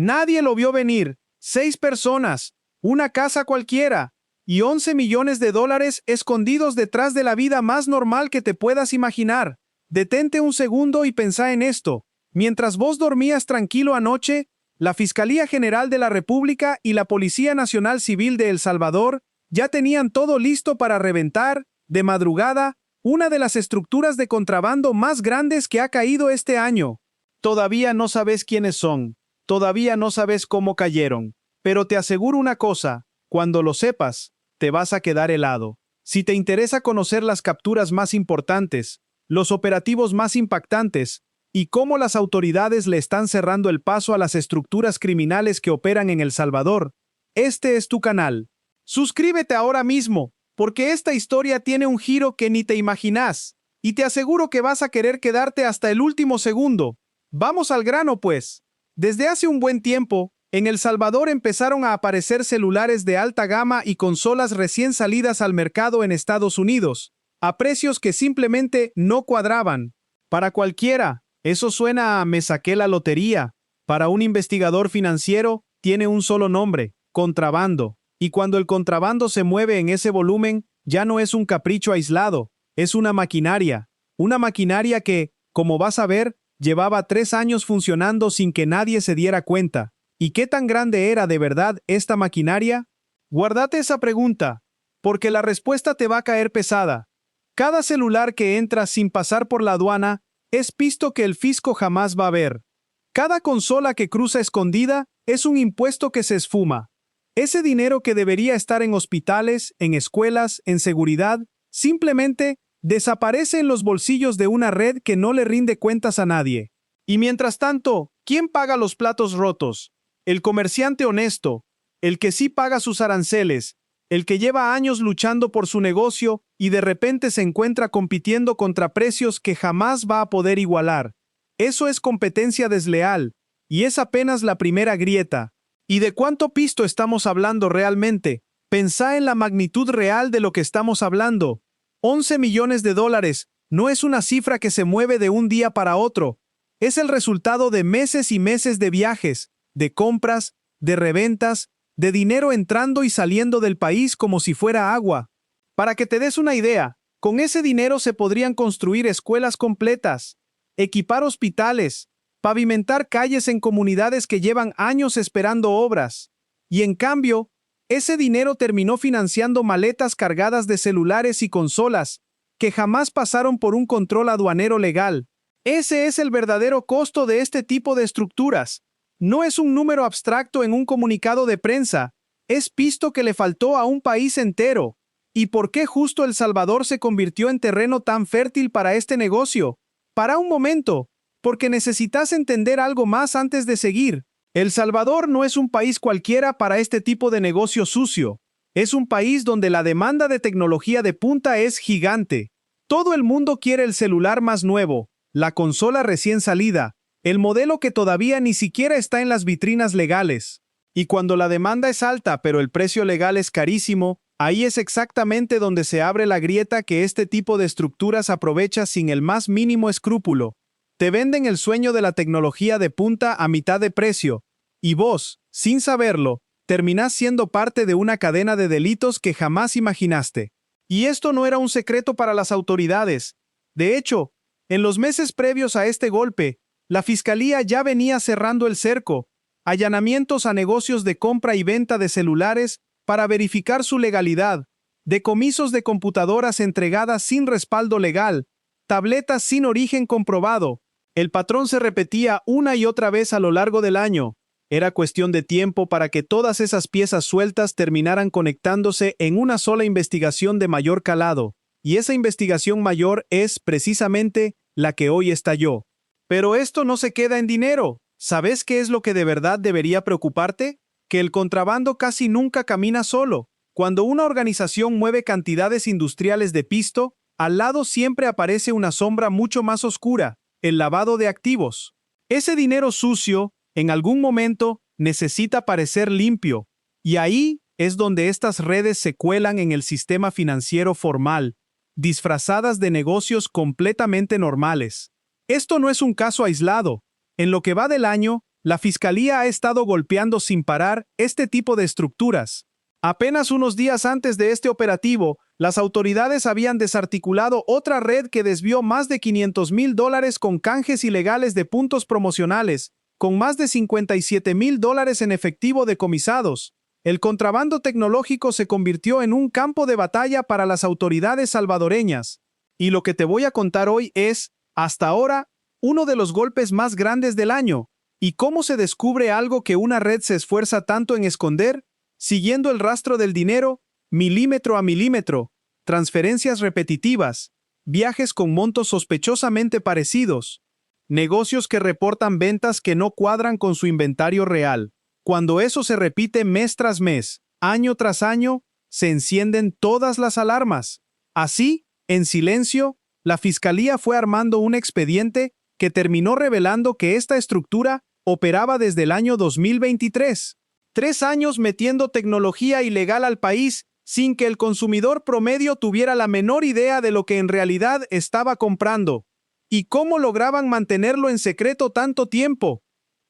Nadie lo vio venir. 6 personas, una casa cualquiera, y 11 millones de dólares escondidos detrás de la vida más normal que te puedas imaginar. Detente un segundo y pensá en esto. Mientras vos dormías tranquilo anoche, la Fiscalía General de la República y la Policía Nacional Civil de El Salvador ya tenían todo listo para reventar, de madrugada, una de las estructuras de contrabando más grandes que ha caído este año. Todavía no sabes quiénes son, todavía no sabes cómo cayeron, pero te aseguro una cosa, cuando lo sepas, te vas a quedar helado. Si te interesa conocer las capturas más importantes, los operativos más impactantes, y cómo las autoridades le están cerrando el paso a las estructuras criminales que operan en El Salvador, este es tu canal. Suscríbete ahora mismo, porque esta historia tiene un giro que ni te imaginas, y te aseguro que vas a querer quedarte hasta el último segundo. Vamos al grano, pues. Desde hace un buen tiempo, en El Salvador empezaron a aparecer celulares de alta gama y consolas recién salidas al mercado en Estados Unidos, a precios que simplemente no cuadraban. Para cualquiera, eso suena a "me saqué la lotería". Para un investigador financiero, tiene un solo nombre: contrabando. Y cuando el contrabando se mueve en ese volumen, ya no es un capricho aislado, es una maquinaria. Una maquinaria que, como vas a ver, llevaba 3 años funcionando sin que nadie se diera cuenta. ¿Y qué tan grande era de verdad esta maquinaria? Guárdate esa pregunta, porque la respuesta te va a caer pesada. Cada celular que entra sin pasar por la aduana es pisto que el fisco jamás va a ver. Cada consola que cruza escondida es un impuesto que se esfuma. Ese dinero que debería estar en hospitales, en escuelas, en seguridad, simplemente desaparece en los bolsillos de una red que no le rinde cuentas a nadie. Y mientras tanto, ¿quién paga los platos rotos? El comerciante honesto, el que sí paga sus aranceles, el que lleva años luchando por su negocio y de repente se encuentra compitiendo contra precios que jamás va a poder igualar. Eso es competencia desleal, y es apenas la primera grieta. ¿Y de cuánto pisto estamos hablando realmente? Pensá en la magnitud real de lo que estamos hablando. 11 millones de dólares no es una cifra que se mueve de un día para otro. Es el resultado de meses y meses de viajes, de compras, de reventas, de dinero entrando y saliendo del país como si fuera agua. Para que te des una idea, con ese dinero se podrían construir escuelas completas, equipar hospitales, pavimentar calles en comunidades que llevan años esperando obras. Y en cambio, ese dinero terminó financiando maletas cargadas de celulares y consolas, que jamás pasaron por un control aduanero legal. Ese es el verdadero costo de este tipo de estructuras. No es un número abstracto en un comunicado de prensa, es pisto que le faltó a un país entero. ¿Y por qué justo El Salvador se convirtió en terreno tan fértil para este negocio? Para un momento, porque necesitas entender algo más antes de seguir. El Salvador no es un país cualquiera para este tipo de negocio sucio. Es un país donde la demanda de tecnología de punta es gigante. Todo el mundo quiere el celular más nuevo, la consola recién salida, el modelo que todavía ni siquiera está en las vitrinas legales. Y cuando la demanda es alta pero el precio legal es carísimo, ahí es exactamente donde se abre la grieta que este tipo de estructuras aprovecha sin el más mínimo escrúpulo. Te venden el sueño de la tecnología de punta a mitad de precio, y vos, sin saberlo, terminás siendo parte de una cadena de delitos que jamás imaginaste. Y esto no era un secreto para las autoridades. De hecho, en los meses previos a este golpe, la Fiscalía ya venía cerrando el cerco, allanamientos a negocios de compra y venta de celulares para verificar su legalidad, decomisos de computadoras entregadas sin respaldo legal, tabletas sin origen comprobado. El patrón se repetía una y otra vez a lo largo del año. Era cuestión de tiempo para que todas esas piezas sueltas terminaran conectándose en una sola investigación de mayor calado, y esa investigación mayor es, precisamente, la que hoy estalló. Pero esto no se queda en dinero. ¿Sabes qué es lo que de verdad debería preocuparte? Que el contrabando casi nunca camina solo. Cuando una organización mueve cantidades industriales de pisto, al lado siempre aparece una sombra mucho más oscura: el lavado de activos. Ese dinero sucio, en algún momento, necesita parecer limpio, y ahí es donde estas redes se cuelan en el sistema financiero formal, disfrazadas de negocios completamente normales. Esto no es un caso aislado. En lo que va del año, La Fiscalía ha estado golpeando sin parar este tipo de estructuras. Apenas unos días antes de este operativo, las autoridades habían desarticulado otra red que desvió más de $500,000 con canjes ilegales de puntos promocionales, con más de $57,000 en efectivo decomisados. El contrabando tecnológico se convirtió en un campo de batalla para las autoridades salvadoreñas. Y lo que te voy a contar hoy es, hasta ahora, uno de los golpes más grandes del año. ¿Y cómo se descubre algo que una red se esfuerza tanto en esconder? Siguiendo el rastro del dinero, milímetro a milímetro, transferencias repetitivas, viajes con montos sospechosamente parecidos, negocios que reportan ventas que no cuadran con su inventario real. Cuando eso se repite mes tras mes, año tras año, se encienden todas las alarmas. Así, en silencio, la Fiscalía fue armando un expediente que terminó revelando que esta estructura operaba desde el año 2023. 3 años metiendo tecnología ilegal al país sin que el consumidor promedio tuviera la menor idea de lo que en realidad estaba comprando. ¿Y cómo lograban mantenerlo en secreto tanto tiempo?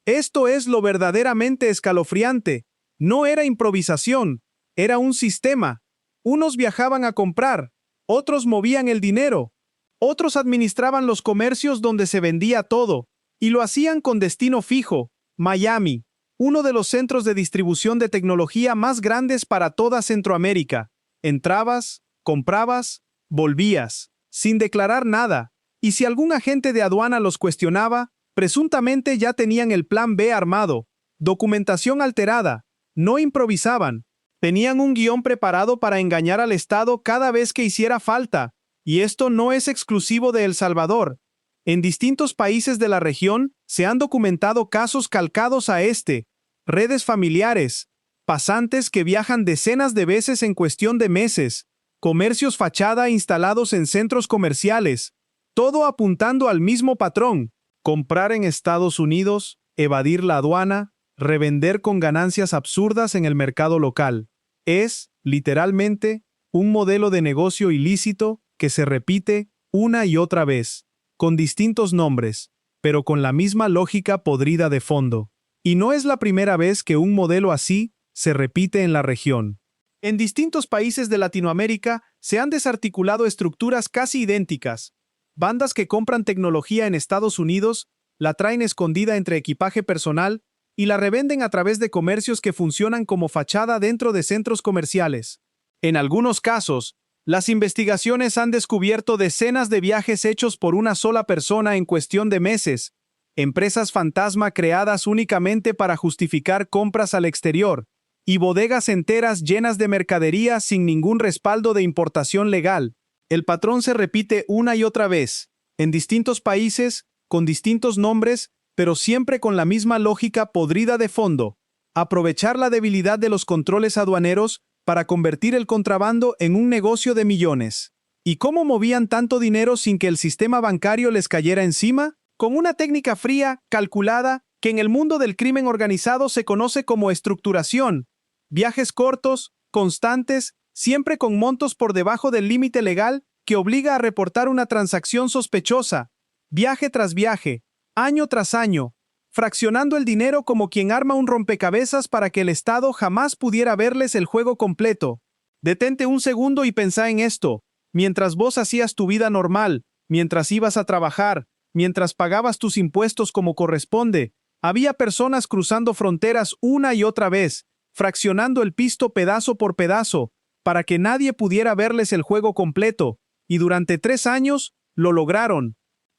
Esto es lo verdaderamente escalofriante. No era improvisación, era un sistema. Unos viajaban a comprar, otros movían el dinero, otros administraban los comercios donde se vendía todo, y lo hacían con destino fijo, Miami, uno de los centros de distribución de tecnología más grandes para toda Centroamérica. Entrabas, comprabas, volvías, sin declarar nada, y si algún agente de aduana los cuestionaba, presuntamente ya tenían el plan B armado, documentación alterada, no improvisaban, tenían un guión preparado para engañar al Estado cada vez que hiciera falta, y esto no es exclusivo de El Salvador. En distintos países de la región se han documentado casos calcados a este, redes familiares, pasantes que viajan decenas de veces en cuestión de meses, comercios fachada instalados en centros comerciales, todo apuntando al mismo patrón: comprar en Estados Unidos, evadir la aduana, revender con ganancias absurdas en el mercado local. Es, literalmente, un modelo de negocio ilícito que se repite una y otra vez, con distintos nombres, pero con la misma lógica podrida de fondo. Y no es la primera vez que un modelo así se repite en la región. En distintos países de Latinoamérica se han desarticulado estructuras casi idénticas. Bandas que compran tecnología en Estados Unidos, la traen escondida entre equipaje personal y la revenden a través de comercios que funcionan como fachada dentro de centros comerciales. En algunos casos, las investigaciones han descubierto decenas de viajes hechos por una sola persona en cuestión de meses, empresas fantasma creadas únicamente para justificar compras al exterior, y bodegas enteras llenas de mercadería sin ningún respaldo de importación legal. El patrón se repite una y otra vez, en distintos países, con distintos nombres, pero siempre con la misma lógica podrida de fondo: aprovechar la debilidad de los controles aduaneros para convertir el contrabando en un negocio de millones. ¿Y cómo movían tanto dinero sin que el sistema bancario les cayera encima? Con una técnica fría, calculada, que en el mundo del crimen organizado se conoce como estructuración. Viajes cortos, constantes, siempre con montos por debajo del límite legal que obliga a reportar una transacción sospechosa. Viaje tras viaje, año tras año, fraccionando el dinero como quien arma un rompecabezas para que el Estado jamás pudiera verles el juego completo. Detente un segundo y pensá en esto. Mientras vos hacías tu vida normal, mientras ibas a trabajar, mientras pagabas tus impuestos como corresponde, había personas cruzando fronteras una y otra vez, fraccionando el pisto pedazo por pedazo, para que nadie pudiera verles el juego completo, y durante 3 años lo lograron.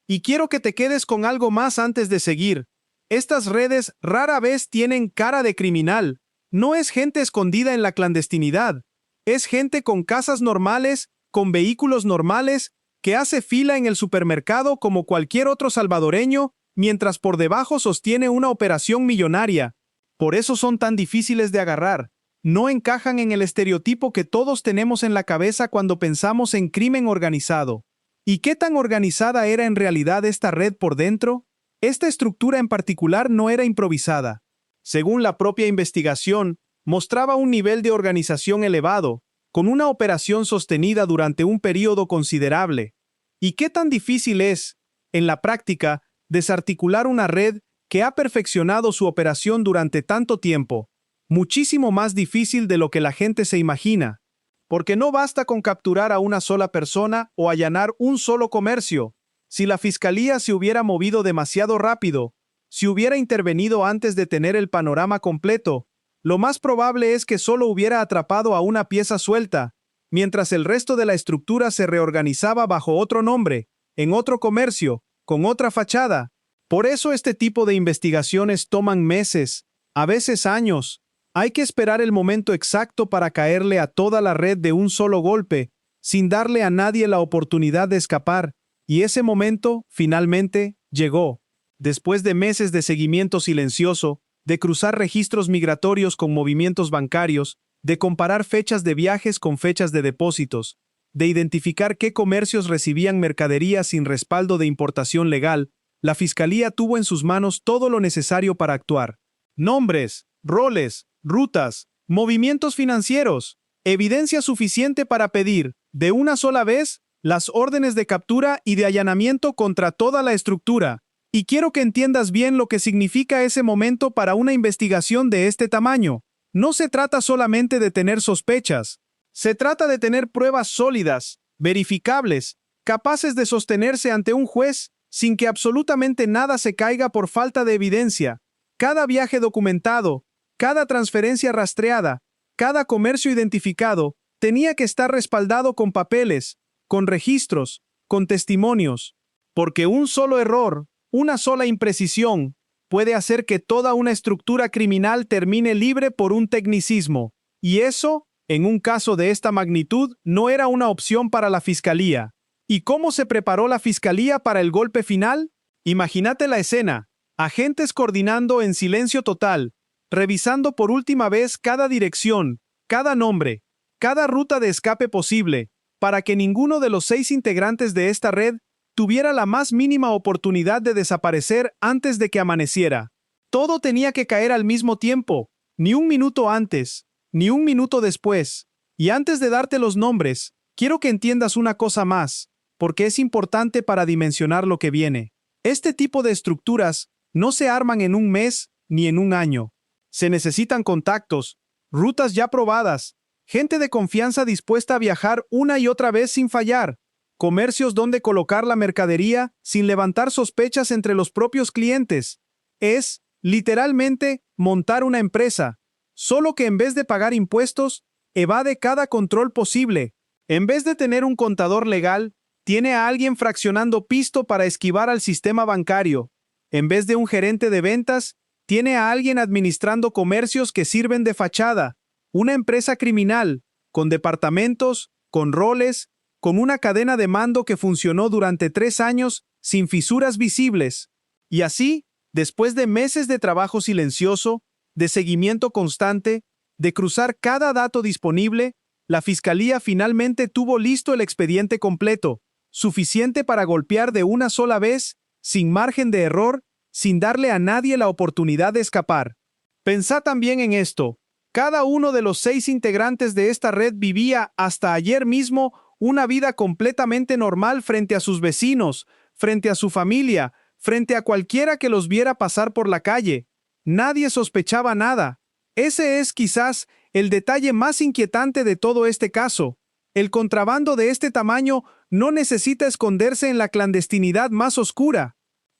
Y quiero que te quedes con algo más antes de seguir. Estas redes rara vez tienen cara de criminal. No es gente escondida en la clandestinidad. Es gente con casas normales, con vehículos normales, que hace fila en el supermercado como cualquier otro salvadoreño, mientras por debajo sostiene una operación millonaria. Por eso son tan difíciles de agarrar. No encajan en el estereotipo que todos tenemos en la cabeza cuando pensamos en crimen organizado. ¿Y qué tan organizada era en realidad esta red por dentro? Esta estructura en particular no era improvisada. Según la propia investigación, mostraba un nivel de organización elevado, con una operación sostenida durante un periodo considerable. ¿Y qué tan difícil es, en la práctica, desarticular una red que ha perfeccionado su operación durante tanto tiempo, muchísimo más difícil de lo que la gente se imagina, porque no basta con capturar a una sola persona o allanar un solo comercio. Si la fiscalía se hubiera movido demasiado rápido, si hubiera intervenido antes de tener el panorama completo, lo más probable es que solo hubiera atrapado a una pieza suelta, mientras el resto de la estructura se reorganizaba bajo otro nombre, en otro comercio, con otra fachada. Por eso este tipo de investigaciones toman meses, a veces años. Hay que esperar el momento exacto para caerle a toda la red de un solo golpe, sin darle a nadie la oportunidad de escapar, y ese momento, finalmente, llegó. Después de meses de seguimiento silencioso, de cruzar registros migratorios con movimientos bancarios, de comparar fechas de viajes con fechas de depósitos, de identificar qué comercios recibían mercadería sin respaldo de importación legal, la Fiscalía tuvo en sus manos todo lo necesario para actuar. Nombres, roles, rutas, movimientos financieros, evidencia suficiente para pedir, de una sola vez, las órdenes de captura y de allanamiento contra toda la estructura. Y quiero que entiendas bien lo que significa ese momento para una investigación de este tamaño. No se trata solamente de tener sospechas. Se trata de tener pruebas sólidas, verificables, capaces de sostenerse ante un juez sin que absolutamente nada se caiga por falta de evidencia. Cada viaje documentado, cada transferencia rastreada, cada comercio identificado, tenía que estar respaldado con papeles, con registros, con testimonios. Porque un solo error, una sola imprecisión, puede hacer que toda una estructura criminal termine libre por un tecnicismo. Y eso, en un caso de esta magnitud, no era una opción para la Fiscalía. ¿Y cómo se preparó la Fiscalía para el golpe final? Imagínate la escena. Agentes coordinando en silencio total, revisando por última vez cada dirección, cada nombre, cada ruta de escape posible, para que ninguno de los 6 integrantes de esta red tuviera la más mínima oportunidad de desaparecer antes de que amaneciera. Todo tenía que caer al mismo tiempo, ni un minuto antes, ni un minuto después. Y antes de darte los nombres, quiero que entiendas una cosa más, porque es importante para dimensionar lo que viene. Este tipo de estructuras no se arman en un mes ni en un año. Se necesitan contactos, rutas ya probadas, gente de confianza dispuesta a viajar una y otra vez sin fallar, comercios donde colocar la mercadería sin levantar sospechas entre los propios clientes. Es, literalmente, montar una empresa, solo que en vez de pagar impuestos, evade cada control posible. En vez de tener un contador legal, tiene a alguien fraccionando pisto para esquivar al sistema bancario. En vez de un gerente de ventas, tiene a alguien administrando comercios que sirven de fachada. Una empresa criminal, con departamentos, con roles, con una cadena de mando que funcionó durante 3 años sin fisuras visibles. Y así, después de meses de trabajo silencioso, de seguimiento constante, de cruzar cada dato disponible, la Fiscalía finalmente tuvo listo el expediente completo, suficiente para golpear de una sola vez, sin margen de error, sin darle a nadie la oportunidad de escapar. Pensá también en esto. Cada uno de los 6 integrantes de esta red vivía hasta ayer mismo una vida completamente normal frente a sus vecinos, frente a su familia, frente a cualquiera que los viera pasar por la calle. Nadie sospechaba nada. Ese es quizás el detalle más inquietante de todo este caso. El contrabando de este tamaño no necesita esconderse en la clandestinidad más oscura.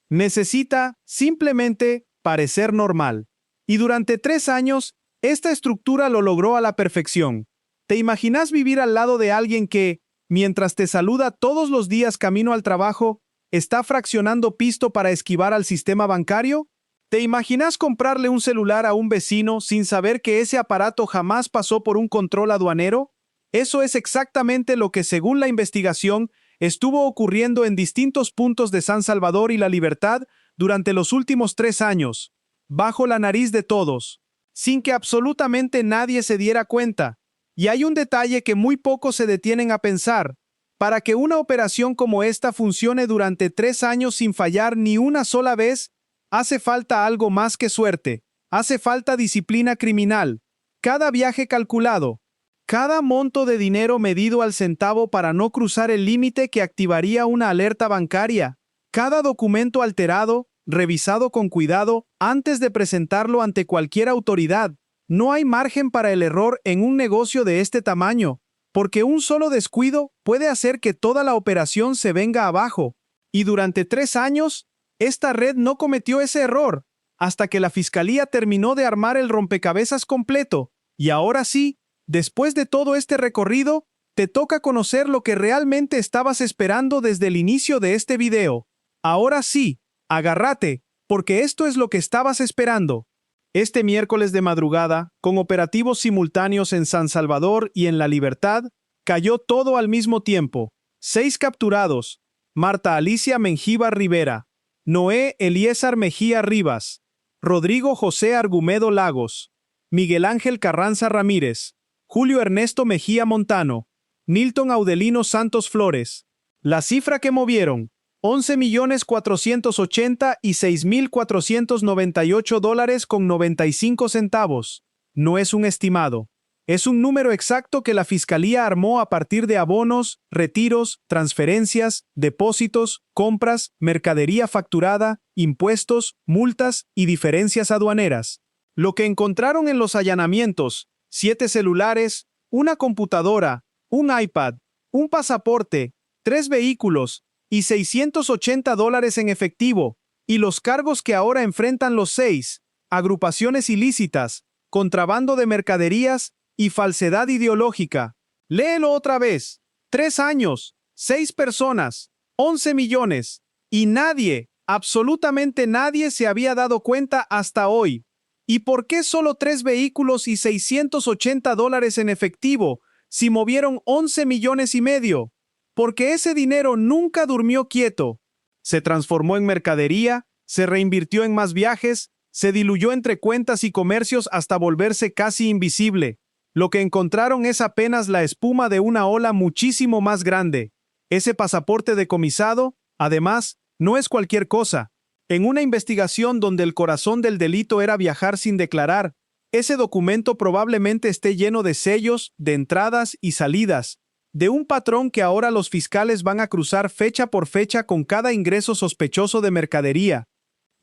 Necesita, simplemente, parecer normal. Y durante 3 años, esta estructura lo logró a la perfección. ¿Te imaginas vivir al lado de alguien que, mientras te saluda todos los días camino al trabajo, está fraccionando pisto para esquivar al sistema bancario? ¿Te imaginas comprarle un celular a un vecino sin saber que ese aparato jamás pasó por un control aduanero? Eso es exactamente lo que, según la investigación, estuvo ocurriendo en distintos puntos de San Salvador y La Libertad durante los últimos 3 años, bajo la nariz de todos, sin que absolutamente nadie se diera cuenta. Y hay un detalle que muy pocos se detienen a pensar. Para que una operación como esta funcione durante 3 años sin fallar ni una sola vez, hace falta algo más que suerte. Hace falta disciplina criminal. Cada viaje calculado, cada monto de dinero medido al centavo para no cruzar el límite que activaría una alerta bancaria, cada documento alterado, revisado con cuidado antes de presentarlo ante cualquier autoridad. No hay margen para el error en un negocio de este tamaño, porque un solo descuido puede hacer que toda la operación se venga abajo. Y durante 3 años, esta red no cometió ese error, hasta que la fiscalía terminó de armar el rompecabezas completo. Y ahora sí, después de todo este recorrido, te toca conocer lo que realmente estabas esperando desde el inicio de este video. Ahora sí, agárrate, porque esto es lo que estabas esperando. Este miércoles de madrugada, con operativos simultáneos en San Salvador y en La Libertad, cayó todo al mismo tiempo. 6 capturados: Marta Alicia Mengíbar Rivera, Noé Eliezer Mejía Rivas, Rodrigo José Argumedo Lagos, Miguel Ángel Carranza Ramírez, Julio Ernesto Mejía Montano, Nilton Audelino Santos Flores. La cifra que movieron: $11,486,498.95. No es un estimado. Es un número exacto que la Fiscalía armó a partir de abonos, retiros, transferencias, depósitos, compras, mercadería facturada, impuestos, multas y diferencias aduaneras. Lo que encontraron en los allanamientos: 7 celulares, una computadora, un iPad, un pasaporte, 3 vehículos y $680 en efectivo, y los cargos que ahora enfrentan los 6: agrupaciones ilícitas, contrabando de mercaderías y falsedad ideológica. Léelo otra vez. 3 años, 6 personas, 11 millones, y nadie, absolutamente nadie se había dado cuenta hasta hoy. ¿Y por qué solo 3 vehículos y $680 en efectivo si movieron 11 millones y medio? Porque ese dinero nunca durmió quieto. Se transformó en mercadería, se reinvirtió en más viajes, se diluyó entre cuentas y comercios hasta volverse casi invisible. Lo que encontraron es apenas la espuma de una ola muchísimo más grande. Ese pasaporte decomisado, además, no es cualquier cosa. En una investigación donde el corazón del delito era viajar sin declarar, ese documento probablemente esté lleno de sellos, de entradas y salidas, de un patrón que ahora los fiscales van a cruzar fecha por fecha con cada ingreso sospechoso de mercadería.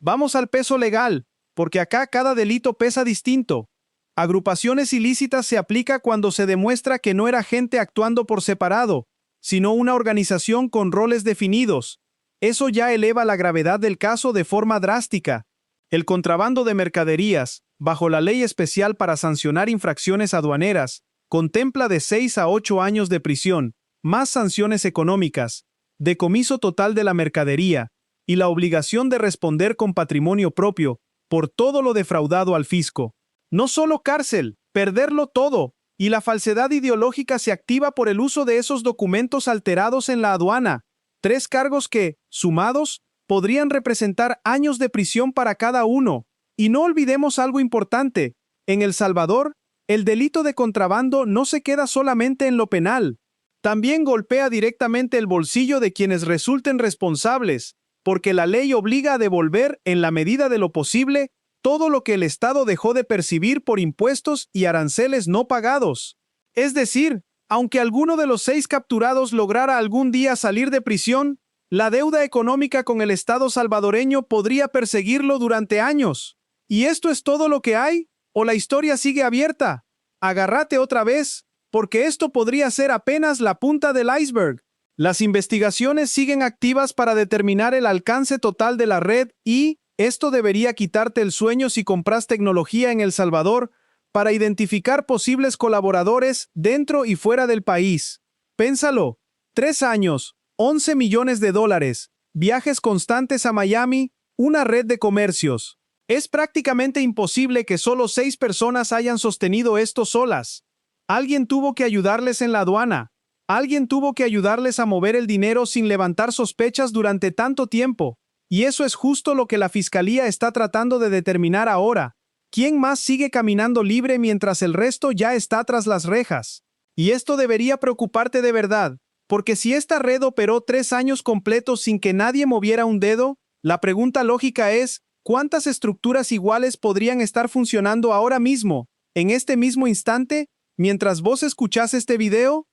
Vamos al peso legal, porque acá cada delito pesa distinto. Agrupaciones ilícitas se aplica cuando se demuestra que no era gente actuando por separado, sino una organización con roles definidos. Eso ya eleva la gravedad del caso de forma drástica. El contrabando de mercaderías, bajo la ley especial para sancionar infracciones aduaneras, contempla de 6 a 8 años de prisión, más sanciones económicas, decomiso total de la mercadería y la obligación de responder con patrimonio propio por todo lo defraudado al fisco. No solo cárcel, perderlo todo, y la falsedad ideológica se activa por el uso de esos documentos alterados en la aduana. 3 cargos que, sumados, podrían representar años de prisión para cada uno. Y no olvidemos algo importante: en El Salvador, el delito de contrabando no se queda solamente en lo penal. También golpea directamente el bolsillo de quienes resulten responsables, porque la ley obliga a devolver, en la medida de lo posible, todo lo que el Estado dejó de percibir por impuestos y aranceles no pagados. Es decir, aunque alguno de los 6 capturados lograra algún día salir de prisión, la deuda económica con el Estado salvadoreño podría perseguirlo durante años. ¿Y esto es todo lo que hay? ¿O la historia sigue abierta? Agárrate otra vez, porque esto podría ser apenas la punta del iceberg. Las investigaciones siguen activas para determinar el alcance total de la red y esto debería quitarte el sueño si compras tecnología en El Salvador para identificar posibles colaboradores dentro y fuera del país. Pénsalo: 3 años, 11 millones de dólares, viajes constantes a Miami, una red de comercios. Es prácticamente imposible que solo 6 personas hayan sostenido esto solas. Alguien tuvo que ayudarles en la aduana. Alguien tuvo que ayudarles a mover el dinero sin levantar sospechas durante tanto tiempo. Y eso es justo lo que la Fiscalía está tratando de determinar ahora. ¿Quién más sigue caminando libre mientras el resto ya está tras las rejas? Y esto debería preocuparte de verdad, porque si esta red operó 3 años completos sin que nadie moviera un dedo, la pregunta lógica es: ¿cuántas estructuras iguales podrían estar funcionando ahora mismo, en este mismo instante, mientras vos escuchás este video?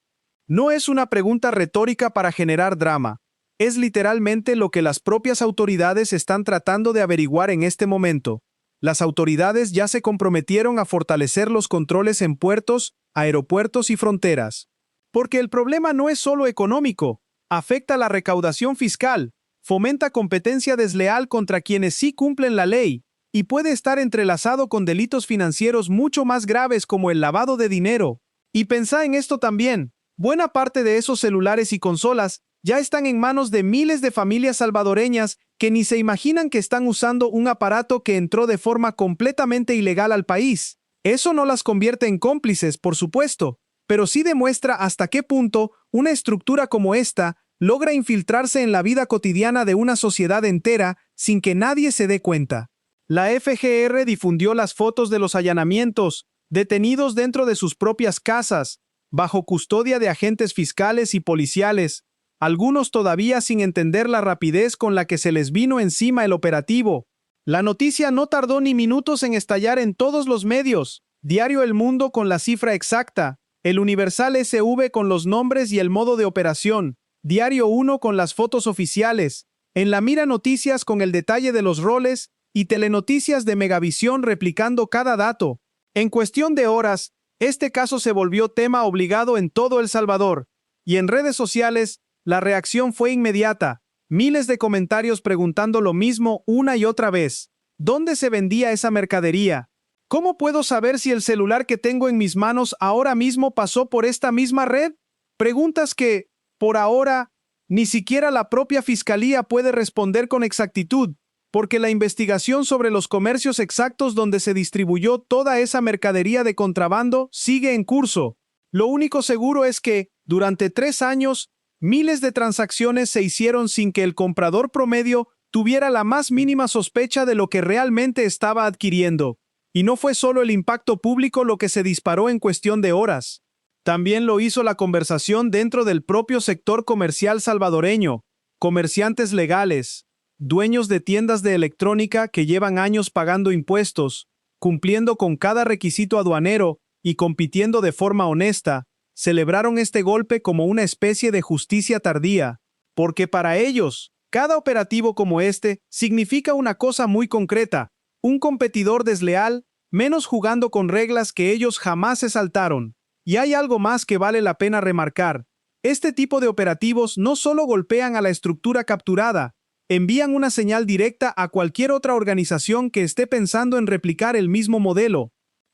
No es una pregunta retórica para generar drama. Es literalmente lo que las propias autoridades están tratando de averiguar en este momento. Las autoridades ya se comprometieron a fortalecer los controles en puertos, aeropuertos y fronteras. Porque el problema no es solo económico, afecta la recaudación fiscal, fomenta competencia desleal contra quienes sí cumplen la ley, y puede estar entrelazado con delitos financieros mucho más graves como el lavado de dinero. Y pensá en esto también, buena parte de esos celulares y consolas ya están en manos de miles de familias salvadoreñas que ni se imaginan que están usando un aparato que entró de forma completamente ilegal al país. Eso no las convierte en cómplices, por supuesto, pero sí demuestra hasta qué punto una estructura como esta logra infiltrarse en la vida cotidiana de una sociedad entera sin que nadie se dé cuenta. La FGR difundió las fotos de los allanamientos, detenidos dentro de sus propias casas, bajo custodia de agentes fiscales y policiales, algunos todavía sin entender la rapidez con la que se les vino encima el operativo. La noticia no tardó ni minutos en estallar en todos los medios. Diario El Mundo con la cifra exacta, El Universal SV con los nombres y el modo de operación, Diario 1 con las fotos oficiales, En la Mira Noticias con el detalle de los roles y Telenoticias de Megavisión replicando cada dato. En cuestión de horas, este caso se volvió tema obligado en todo El Salvador, y en redes sociales, la reacción fue inmediata. Miles de comentarios preguntando lo mismo una y otra vez. ¿Dónde se vendía esa mercadería? ¿Cómo puedo saber si el celular que tengo en mis manos ahora mismo pasó por esta misma red? Preguntas que, por ahora, ni siquiera la propia fiscalía puede responder con exactitud, porque la investigación sobre los comercios exactos donde se distribuyó toda esa mercadería de contrabando sigue en curso. Lo único seguro es que, durante 3 años, miles de transacciones se hicieron sin que el comprador promedio tuviera la más mínima sospecha de lo que realmente estaba adquiriendo. Y no fue solo el impacto público lo que se disparó en cuestión de horas. También lo hizo la conversación dentro del propio sector comercial salvadoreño, comerciantes legales, dueños de tiendas de electrónica que llevan años pagando impuestos, cumpliendo con cada requisito aduanero y compitiendo de forma honesta, celebraron este golpe como una especie de justicia tardía, porque para ellos, cada operativo como este significa una cosa muy concreta: un competidor desleal, menos jugando con reglas que ellos jamás se saltaron. Y hay algo más que vale la pena remarcar. Este tipo de operativos no solo golpean a la estructura capturada, envían una señal directa a cualquier otra organización que esté pensando en replicar el mismo modelo.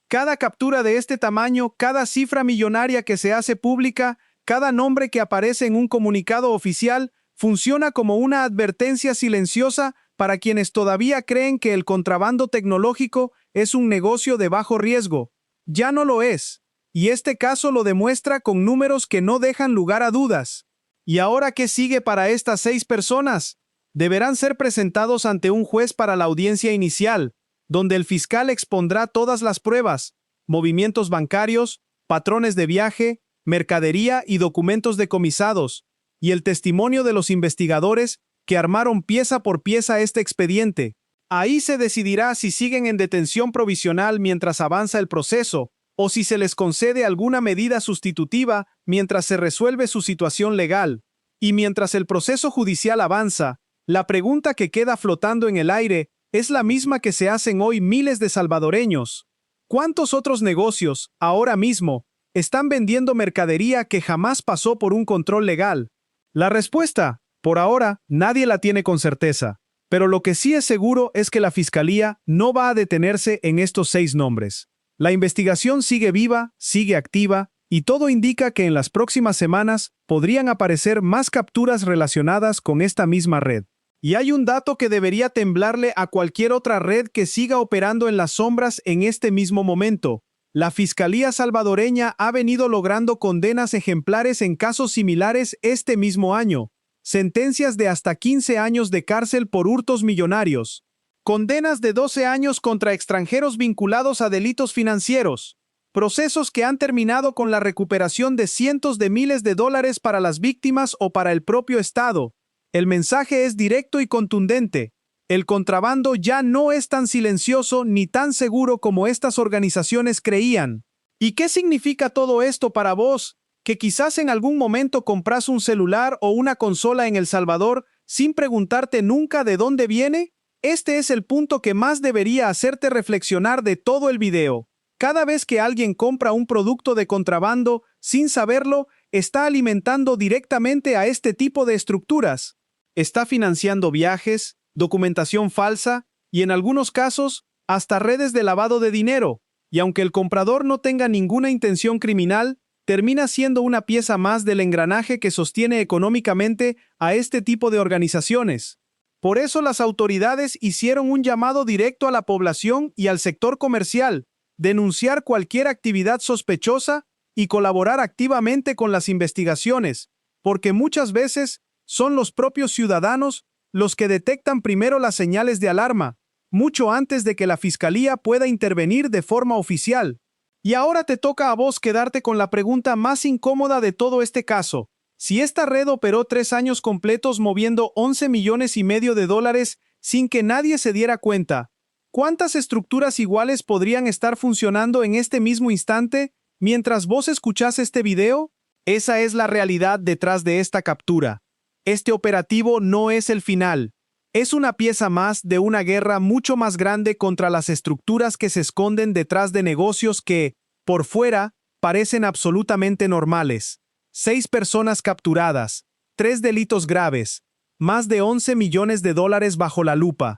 Cada captura de este tamaño, cada cifra millonaria que se hace pública, cada nombre que aparece en un comunicado oficial, funciona como una advertencia silenciosa para quienes todavía creen que el contrabando tecnológico es un negocio de bajo riesgo. Ya no lo es, y este caso lo demuestra con números que no dejan lugar a dudas. ¿Y ahora qué sigue para estas 6 personas? Deberán ser presentados ante un juez para la audiencia inicial, donde el fiscal expondrá todas las pruebas, movimientos bancarios, patrones de viaje, mercadería y documentos decomisados, y el testimonio de los investigadores que armaron pieza por pieza este expediente. Ahí se decidirá si siguen en detención provisional mientras avanza el proceso, o si se les concede alguna medida sustitutiva mientras se resuelve su situación legal. Y mientras el proceso judicial avanza, la pregunta que queda flotando en el aire es la misma que se hacen hoy miles de salvadoreños. ¿Cuántos otros negocios, ahora mismo, están vendiendo mercadería que jamás pasó por un control legal? La respuesta, por ahora, nadie la tiene con certeza, pero lo que sí es seguro es que la Fiscalía no va a detenerse en estos 6 nombres. La investigación sigue viva, sigue activa, y todo indica que en las próximas semanas podrían aparecer más capturas relacionadas con esta misma red. Y hay un dato que debería temblarle a cualquier otra red que siga operando en las sombras en este mismo momento. La Fiscalía salvadoreña ha venido logrando condenas ejemplares en casos similares este mismo año. Sentencias de hasta 15 años de cárcel por hurtos millonarios. Condenas de 12 años contra extranjeros vinculados a delitos financieros. Procesos que han terminado con la recuperación de cientos de miles de dólares para las víctimas o para el propio Estado. El mensaje es directo y contundente. El contrabando ya no es tan silencioso ni tan seguro como estas organizaciones creían. ¿Y qué significa todo esto para vos, Que quizás en algún momento compras un celular o una consola en El Salvador sin preguntarte nunca de dónde viene? Este es el punto que más debería hacerte reflexionar de todo el video. Cada vez que alguien compra un producto de contrabando sin saberlo, está alimentando directamente a este tipo de estructuras. Está financiando viajes, documentación falsa y en algunos casos, hasta redes de lavado de dinero. Y aunque el comprador no tenga ninguna intención criminal, termina siendo una pieza más del engranaje que sostiene económicamente a este tipo de organizaciones. Por eso las autoridades hicieron un llamado directo a la población y al sector comercial, denunciar cualquier actividad sospechosa y colaborar activamente con las investigaciones, porque muchas veces son los propios ciudadanos los que detectan primero las señales de alarma, mucho antes de que la fiscalía pueda intervenir de forma oficial. Y ahora te toca a vos quedarte con la pregunta más incómoda de todo este caso. Si esta red operó 3 años completos moviendo 11 millones y medio de dólares sin que nadie se diera cuenta, ¿cuántas estructuras iguales podrían estar funcionando en este mismo instante mientras vos escuchás este video? Esa es la realidad detrás de esta captura. Este operativo no es el final. Es una pieza más de una guerra mucho más grande contra las estructuras que se esconden detrás de negocios que, por fuera, parecen absolutamente normales. 6 personas capturadas, 3 delitos graves, más de 11 millones de dólares bajo la lupa.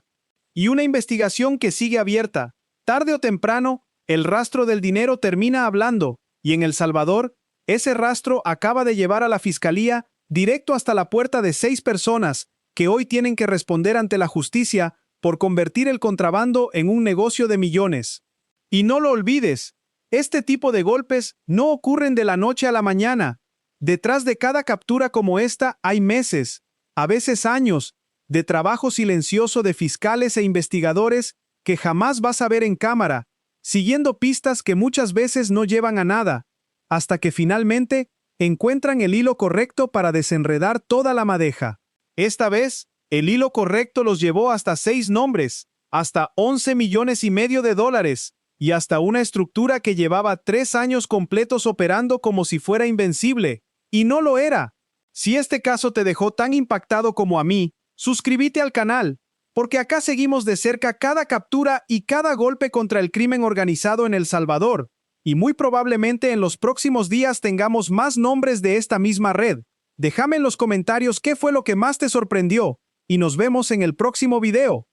Y una investigación que sigue abierta. Tarde o temprano, el rastro del dinero termina hablando, y en El Salvador, ese rastro acaba de llevar a la fiscalía directo hasta la puerta de 6 personas que hoy tienen que responder ante la justicia por convertir el contrabando en un negocio de millones. Y no lo olvides, este tipo de golpes no ocurren de la noche a la mañana. Detrás de cada captura como esta hay meses, a veces años, de trabajo silencioso de fiscales e investigadores que jamás vas a ver en cámara, siguiendo pistas que muchas veces no llevan a nada, hasta que finalmente encuentran el hilo correcto para desenredar toda la madeja. Esta vez, el hilo correcto los llevó hasta 6 nombres, hasta 11 millones y medio de dólares, y hasta una estructura que llevaba 3 años completos operando como si fuera invencible, y no lo era. Si este caso te dejó tan impactado como a mí, suscríbete al canal, porque acá seguimos de cerca cada captura y cada golpe contra el crimen organizado en El Salvador, y muy probablemente en los próximos días tengamos más nombres de esta misma red. Déjame en los comentarios qué fue lo que más te sorprendió, y nos vemos en el próximo video.